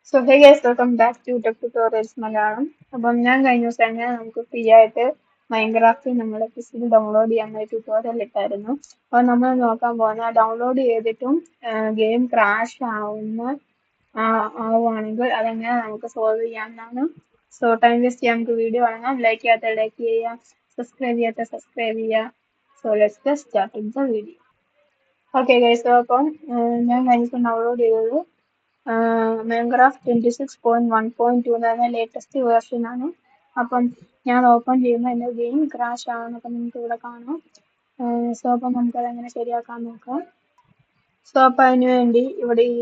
So hey guys welcome back to tech tutorials Malayalam. അപ്പം ഞാൻ കഴിഞ്ഞ ദിവസം എങ്ങനെ നമുക്ക് ഫ്രീ ആയിട്ട് മൈൻക്രാഫ്റ്റ് നമ്മുടെ പിസിയിൽ ഡൗൺലോഡ് ചെയ്യാൻ ഒരു ട്യൂട്ടോറിയൽ ഇട്ടായിരുന്നു. അപ്പോൾ നമ്മൾ നോക്കാൻ പോകുന്ന ഡൗൺലോഡ് ചെയ്തിട്ടും ഗെയിം ക്രാഷ് ആവുകയാണെങ്കിൽ അതെങ്ങനെ നമുക്ക് സോൾവ് ചെയ്യാമെന്നാണ്. സോ ടൈം വേസ്റ്റ് ചെയ്യാൻ നമുക്ക് വീഡിയോ കാണാം. ലൈക്ക് ചെയ്യാത്ത ലൈക്ക് ചെയ്യുക, സബ്സ്ക്രൈബ് ചെയ്യാത്ത സബ്സ്ക്രൈബ് ചെയ്യുക. So let's get start the video. Okay guys, അപ്പം ഞാൻ കഴിഞ്ഞ ദിവസം ഡൗൺലോഡ് ചെയ്തത് മൈൻക്രാഫ്റ്റ് 26.1.2 എന്ന് പറഞ്ഞ ലേറ്റസ്റ്റ് വേർഷൻ ആണ്. അപ്പം ഞാൻ ഓപ്പൺ ചെയ്യുമ്പോൾ എൻ്റെ ഗെയിം ക്രാഷ് ആവുന്നൊക്കെ നിങ്ങൾക്ക് ഇവിടെ കാണാം. സോ അപ്പം നമുക്കത് എങ്ങനെ ശരിയാക്കാൻ നോക്കാം. സോ അപ്പം അതിന് വേണ്ടി ഇവിടെ ഈ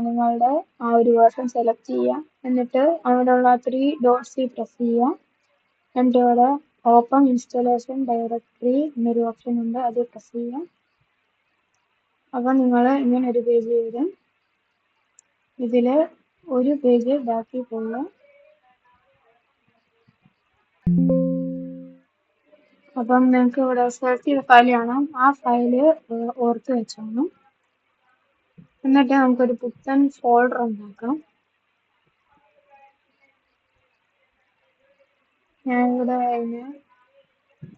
നിങ്ങളുടെ ആ ഒരു വേർഷൻ സെലക്ട് ചെയ്യുക. എന്നിട്ട് അവിടെയുള്ള 3 ഡോട്ട്സിൽ പ്രസ് ചെയ്യുക. എന്നിട്ട് ഇവിടെ ഓപ്പൺ ഇൻസ്റ്റലേഷൻ ഡയറക്ടറി എന്നൊരു ഓപ്ഷൻ ഉണ്ട്, അത് പ്രസ് ചെയ്യുക. അപ്പം നിങ്ങൾ ഇങ്ങനെ ഒരു പേജ് വരും. ഇതില് ഒരു പേജ് ബാക്കി പോവുക. അപ്പം നിങ്ങൾക്ക് ഇവിടെ സെർച്ച് ചെയ്ത ഫയൽ കാണാം. ആ ഫയല് ഓർത്ത് വെച്ചോണം. എന്നിട്ട് നമുക്കൊരു പുത്തൻ ഫോൾഡർ ഉണ്ടാക്കാം. ഞാൻ ഇവിടെ അതിന്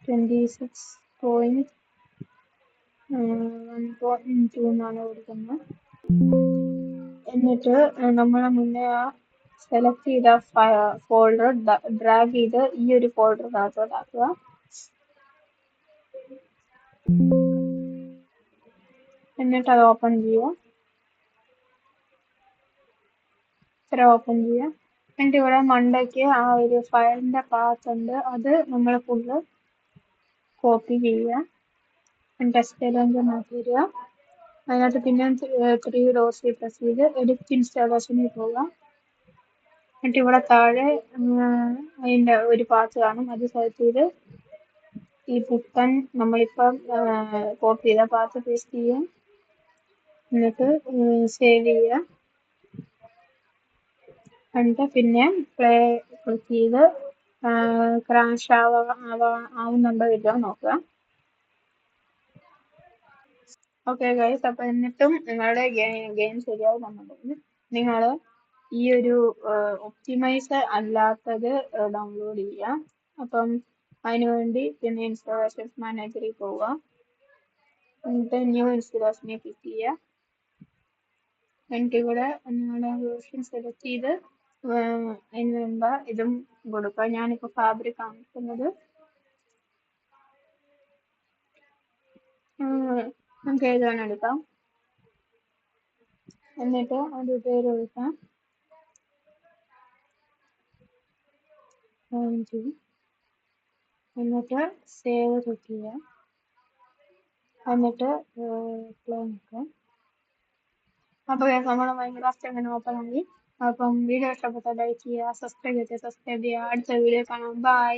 26.1.2 എന്നാണ് കൊടുക്കുന്നത്. എന്നിട്ട് നമ്മൾ മുന്നേ ആ സെലക്ട് ചെയ്ത ഫോൾഡർ ഡ്രാഗ് ചെയ്ത് ഈ ഒരു ഫോൾഡറിനകത്തോട്ടാക്കുക. എന്നിട്ട് അത് ഓപ്പൺ ചെയ്യുക. ഓപ്പൺ ചെയ്യുക. എന്നിട്ട് ഇവിടെ മണ്ടയ്ക്ക് ആ ഒരു ഫയലിന്റെ പാത്ത് ഉണ്ട്, അത് നമ്മൾ ഫുള്ള് കോപ്പി ചെയ്യുക. ടെസ്റ്റ് ലോഞ്ചർ മാറ്റി വരിക. അതിനകത്ത് പിന്നെ 3 ഡോട്ട്സിൽ പ്രസ് ചെയ്ത് എഡിറ്റ് ഇൻസ്റ്റാളേഷനിൽ പോവുക. എന്നിട്ട് ഇവിടെ താഴെ അതിന്റെ ഒരു പാത്ത് കാണും, അത് സെലക്ട് ചെയ്ത് ഈ പുത്തൻ നമ്മളിപ്പം കോപ്പി ചെയ്ത പാത്ത് പേസ്റ്റ് ചെയ്യുക. എന്നിട്ട് സേവ് ചെയ്യുക. എന്നിട്ട് പിന്നെ പ്ലേ ക്ലിക്ക് ചെയ്ത് ക്രാഷ് ആവുന്നുണ്ടോ ഇല്ലയോ നോക്കുക. ഓക്കെ ഗൈസ്, അപ്പൊ എന്നിട്ടും നിങ്ങളുടെ ഗെയിം ശരിയാവുന്നുണ്ടെങ്കിൽ നിങ്ങൾ ഈ ഒരു ഒപ്റ്റിമൈസ് അല്ലാത്തത് ഡൗൺലോഡ് ചെയ്യുക. അപ്പം അതിനുവേണ്ടി പിന്നെ ഇൻസ്റ്റാളേഷൻസ് മാനേജറിൽ പോവുക. എന്നിട്ട് ന്യൂ ഇൻസ്റ്റാളേഷനെ ക്ലിക്ക് ചെയ്യുക. എന്നിട്ട് ഇവിടെ നിങ്ങളുടെ വേർഷൻ സെലക്ട് ചെയ്ത് അതിന് വേണ്ട ഇതും കൊടുക്കുക. ഞാനിപ്പോൾ ഫാബ്രിക് കാണിക്കുന്നത്. നമുക്ക് ഏതാണ് എടുക്കാം. എന്നിട്ട് അത് പേര് കൊടുക്കാം. എന്നിട്ട് സേവ് ക്ലിക്ക് ചെയ്യുക. എന്നിട്ട് പ്ലേ നോക്കാം. അപ്പോൾ നമ്മുടെ മൈൻക്രാഫ്റ്റ് എങ്ങനെ ഓപ്പൺ ആയി. അപ്പം വീഡിയോ ഇഷ്ടപ്പെട്ടാൽ ലൈക്ക് ചെയ്യുക, സബ്സ്ക്രൈബ് ചെയ്യുക. അടുത്ത വീഡിയോ കാണാം. ബൈ.